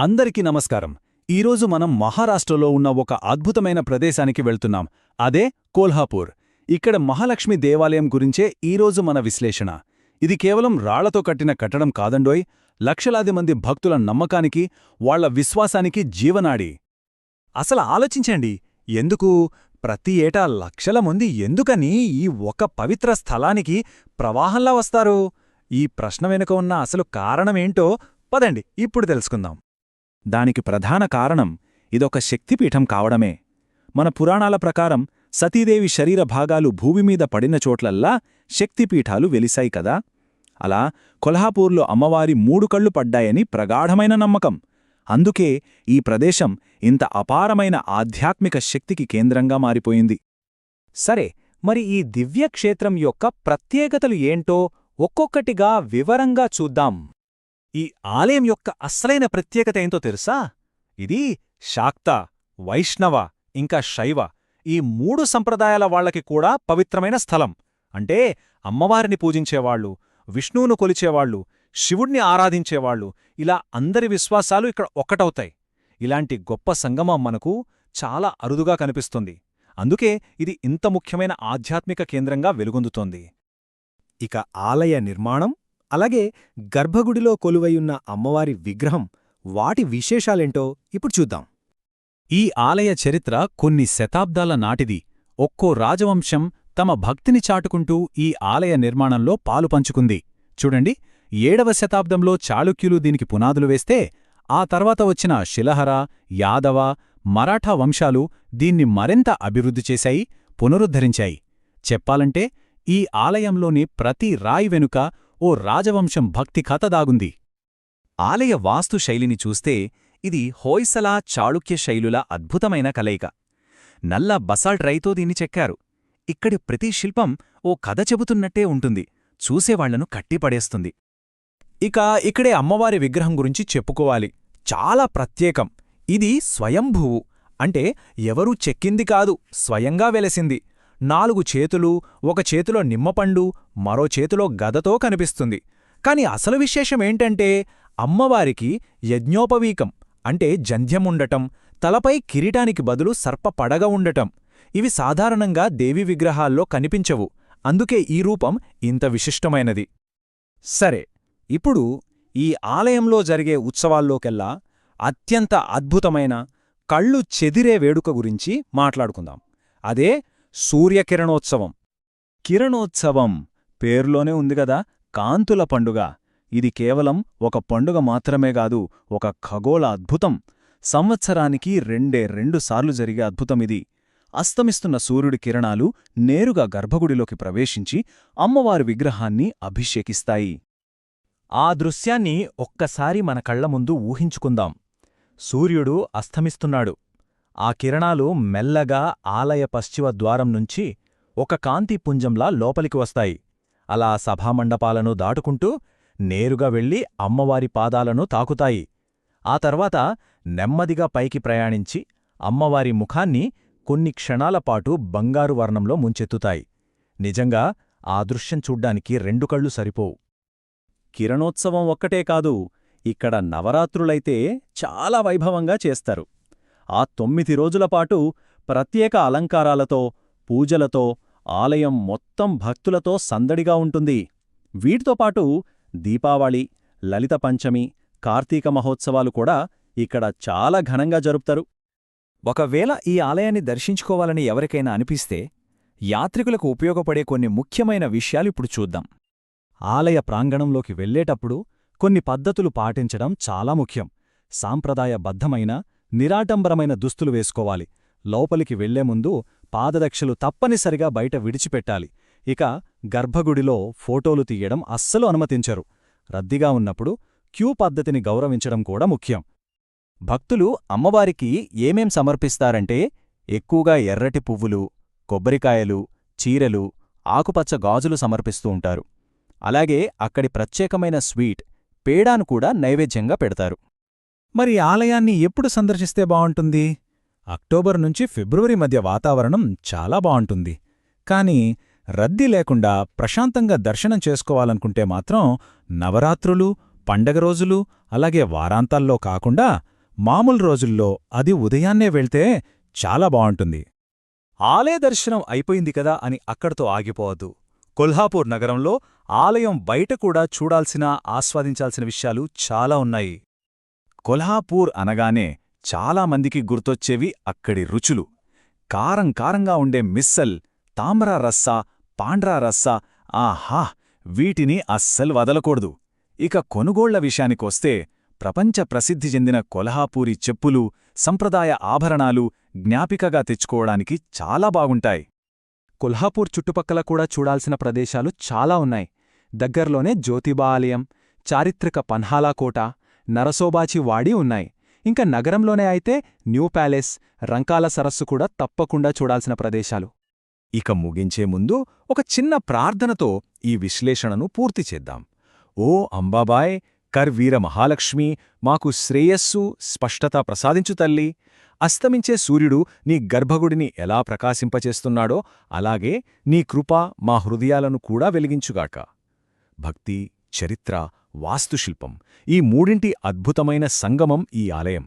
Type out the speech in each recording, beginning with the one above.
అందరికీ నమస్కారం. ఈరోజు మనం మహారాష్ట్రలో ఉన్న ఒక అద్భుతమైన ప్రదేశానికి వెళ్తున్నాం. అదే కోల్హాపూర్. ఇక్కడ మహాలక్ష్మి దేవాలయం గురించే ఈరోజు మన విశ్లేషణ. ఇది కేవలం రాళ్లతో కట్టిన కట్టడం కాదండోయ్, లక్షలాది మంది భక్తుల నమ్మకానికి, వాళ్ల విశ్వాసానికి జీవనాడి. అసలు ఆలోచించండి, ఎందుకు ప్రతి ఏటా లక్షల మంది ఎందుకని ఈ ఒక పవిత్ర స్థలానికి ప్రవాహంలా వస్తారు? ఈ ప్రశ్న వెనుక ఉన్న అసలు కారణమేంటో పదండి ఇప్పుడు తెలుసుకుందాం. దానికి ప్రధాన కారణం ఇదొక శక్తిపీఠం కావడమే. మన పురాణాల ప్రకారం సతీదేవి శరీర భాగాలు భూమిమీద పడిన చోట్లల్లా శక్తిపీఠాలు వెలిశాయి కదా. అలా కొల్హాపూర్లో అమ్మవారి 3 కళ్ళు పడ్డాయని ప్రగాఢమైన నమ్మకం. అందుకే ఈ ప్రదేశం ఇంత అపారమైన ఆధ్యాత్మిక శక్తికి కేంద్రంగా మారిపోయింది. సరే, మరి ఈ దివ్యక్షేత్రం యొక్క ప్రత్యేకతలు ఏంటో ఒక్కొక్కటిగా వివరంగా చూద్దాం. ఈ ఆలయం యొక్క అస్సలైన ప్రత్యేకత ఏంటో తెలుసా? ఇది శాక్త, వైష్ణవ ఇంకా శైవ ఈ 3 సంప్రదాయాల వాళ్లకి కూడా పవిత్రమైన స్థలం. అంటే అమ్మవారిని పూజించేవాళ్లు, విష్ణువును కొలిచేవాళ్లు, శివుణ్ణి ఆరాధించేవాళ్లు, ఇలా అందరి విశ్వాసాలు ఇక్కడ ఒక్కటవుతాయి. ఇలాంటి గొప్ప సంగమం మనకు చాలా అరుదుగా కనిపిస్తుంది. అందుకే ఇది ఇంత ముఖ్యమైన ఆధ్యాత్మిక కేంద్రంగా వెలుగొందుతోంది. ఇక ఆలయ నిర్మాణం, అలాగే గర్భగుడిలో కొలువయున్న అమ్మవారి విగ్రహం, వాటి విశేషాలేంటో ఇప్పుడు చూద్దాం. ఈ ఆలయ చరిత్ర కొన్ని శతాబ్దాల నాటిది. ఒక్కో రాజవంశం తమ భక్తిని చాటుకుంటూ ఈ ఆలయ నిర్మాణంలో పాలుపంచుకుంది. చూడండి, 7వ శతాబ్దంలో చాళుక్యులు దీనికి పునాదులు వేస్తే, ఆ తర్వాత వచ్చిన శిలహర, యాదవ, మరాఠా వంశాలు దీన్ని మరింత అభివృద్ధి చేశాయి, పునరుద్ధరించాయి. చెప్పాలంటే ఈ ఆలయంలోని ప్రతి రాయి వెనుక ఓ రాజవంశం భక్తి కథ దాగుంది. ఆలయ వాస్తుశైలిని చూస్తే ఇది హోయ్సలా, చాళుక్య శైలుల అద్భుతమైన కలయిక. నల్ల బసాల్ట్ రైతో దీన్ని చెక్కారు. ఇక్కడి ప్రతి శిల్పం ఓ కథ చెబుతున్నట్టే ఉంటుంది, చూసేవాళ్లను కట్టిపడేస్తుంది. ఇక ఇక్కడే అమ్మవారి విగ్రహం గురించి చెప్పుకోవాలి. చాలా ప్రత్యేకం. ఇది స్వయంభువు, అంటే ఎవరూ చెక్కింది కాదు, స్వయంగా వెలసింది. 4 చేతులు, ఒక చేతిలో నిమ్మపండు, మరో చేతిలో గదతో కనిపిస్తుంది. కాని అసలు విశేషమేంటంటే అమ్మవారికి యజ్ఞోపవీకం, అంటే జంధ్యముండటం, తలపై కిరీటానికి బదులు సర్పపడగ ఉండటం. ఇవి సాధారణంగా దేవి విగ్రహాల్లో కనిపించవు. అందుకే ఈ రూపం ఇంత విశిష్టమైనది. సరే, ఇప్పుడు ఈ ఆలయంలో జరిగే ఉత్సవాల్లోకెల్లా అత్యంత అద్భుతమైన, కళ్ళు చెదిరే వేడుక గురించి మాట్లాడుకుందాం. అదే సూర్యకిరణోత్సవం. కిరణోత్సవం పేర్లోనే ఉందిగదా, కాంతుల పండుగ. ఇది కేవలం ఒక పండుగ మాత్రమే కాదు, ఒక ఖగోళ అద్భుతం. సంవత్సరానికి 2 సార్లు జరిగే అద్భుతమిది. అస్తమిస్తున్న సూర్యుడి కిరణాలు నేరుగా గర్భగుడిలోకి ప్రవేశించి అమ్మవారి విగ్రహాన్ని అభిషేకిస్తాయి. ఆ దృశ్యాన్ని ఒక్కసారి మన కళ్ల ముందు ఊహించుకుందాం. సూర్యుడు అస్తమిస్తున్నాడు. ఆ కిరణాలు మెల్లగా ఆలయ పశ్చిమ ద్వారం నుంచి ఒక కాంతిపుంజంలా లోపలికి వస్తాయి. అలా సభామండపాలను దాటుకుంటూ నేరుగా వెళ్లి అమ్మవారి పాదాలను తాకుతాయి. ఆ తర్వాత నెమ్మదిగా పైకి ప్రయాణించి అమ్మవారి ముఖాన్ని కొన్ని క్షణాలపాటు బంగారు వర్ణంలో ముంచెత్తుతాయి. నిజంగా ఆ దృశ్యం చూడ్డానికి 2 కళ్ళు సరిపోవు. కిరణోత్సవం ఒక్కటే కాదు, ఇక్కడ నవరాత్రులైతే చాలా వైభవంగా చేస్తారు. ఆ 9 రోజులపాటు ప్రత్యేక అలంకారాలతో, పూజలతో ఆలయం మొత్తం భక్తులతో సందడిగా ఉంటుంది. వీటితో పాటు దీపావళి, లలిత పంచమి, కార్తీక మహోత్సవాలు కూడా ఇక్కడ చాలా ఘనంగా జరుపుతారు. ఒకవేళ ఈ ఆలయాన్ని దర్శించుకోవాలని ఎవరికైనా అనిపిస్తే, యాత్రికులకు ఉపయోగపడే కొన్ని ముఖ్యమైన విషయాలిప్పుడు చూద్దాం. ఆలయ ప్రాంగణంలోకి వెళ్లేటప్పుడు కొన్ని పద్ధతులు పాటించడం చాలా ముఖ్యం. సాంప్రదాయబద్ధమైన, నిరాడంబరమైన దుస్తులు వేసుకోవాలి. లోపలికి వెళ్లే ముందు పాదరక్షలు తప్పనిసరిగా బయట విడిచిపెట్టాలి. ఇక గర్భగుడిలో ఫోటోలు తీయడం అస్సలు అనుమతించరు. రద్దీగా ఉన్నప్పుడు క్యూ పద్ధతిని గౌరవించడం కూడా ముఖ్యం. భక్తులు అమ్మవారికి ఏమేం సమర్పిస్తారంటే, ఎక్కువగా ఎర్రటి పువ్వులు, కొబ్బరికాయలు, చీరెలు, ఆకుపచ్చ గాజులు సమర్పిస్తూ ఉంటారు. అలాగే అక్కడి ప్రత్యేకమైన స్వీట్, పేడాను కూడా నైవేద్యంగా పెడతారు. మరి ఆలయాన్ని ఎప్పుడు సందర్శిస్తే బావుంటుంది? అక్టోబర్ నుంచి ఫిబ్రవరి మధ్య వాతావరణం చాలా బావుంటుంది. కాని రద్దీ లేకుండా ప్రశాంతంగా దర్శనం చేసుకోవాలనుకుంటే మాత్రం నవరాత్రులు, పండగ రోజులు అలాగే వారాంతాల్లో కాకుండా మామూలు రోజుల్లో అది ఉదయాన్నే వెళ్తే చాలా బావుంటుంది. ఆలయ దర్శనం అయిపోయింది కదా అని అక్కడితో ఆగిపోవద్దు. కొల్హాపూర్ నగరంలో ఆలయం బయట కూడా చూడాల్సిన ఆస్వాదించాల్సిన విషయాలు చాలా ఉన్నాయి. కొల్హాపూర్ అనగానే చాలామందికి గుర్తొచ్చేవి అక్కడి రుచులు. కారం కారంగా ఉండే మిస్సల్, తామ్రా రస్సా, పాండ్రా రస్సా, ఆహా! వీటిని అస్సలు వదలకూడదు. ఇక కొనుగోళ్ల విషయానికొస్తే ప్రపంచ ప్రసిద్ధి చెందిన కొల్హాపూరి చెప్పులు, సంప్రదాయ ఆభరణాలు జ్ఞాపికగా తెచ్చుకోవడానికి చాలా బాగుంటాయి. కొల్హాపూర్ చుట్టుపక్కల కూడా చూడాల్సిన ప్రదేశాలు చాలా ఉన్నాయి. దగ్గర్లోనే జ్యోతిబా ఆలయం, చారిత్రక పన్హాలా కోట, నరసోబాచి వాడి ఉన్నాయి. ఇంకా నగరంలోనే అయితే న్యూ ప్యాలెస్, రంకాల సరస్సు కూడా తప్పకుండా చూడాల్సిన ప్రదేశాలు. ఇక ముగించే ముందు ఒక చిన్న ప్రార్థనతో ఈ విశ్లేషణను పూర్తి చేద్దాం. ఓ అంబాబాయ్, కర్వీర మహాలక్ష్మి, మాకు శ్రేయస్సు, స్పష్టత ప్రసాదించు తల్లి. అస్తమించే సూర్యుడు నీ గర్భగుడిని ఎలా ప్రకాశింపచేస్తున్నాడో అలాగే నీ కృప మా హృదయాలను కూడా వెలిగించుగాక. భక్తి, చరిత్ర, వాస్తుశిల్పం ఈ మూడింటి అద్భుతమైన సంగమం ఈ ఆలయం.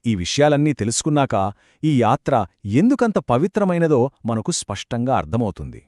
ఈ విషయాలన్నీ తెలుసుకున్నాక ఈ యాత్ర ఎందుకంత పవిత్రమైనదో మనకు స్పష్టంగా అర్థమవుతుంది.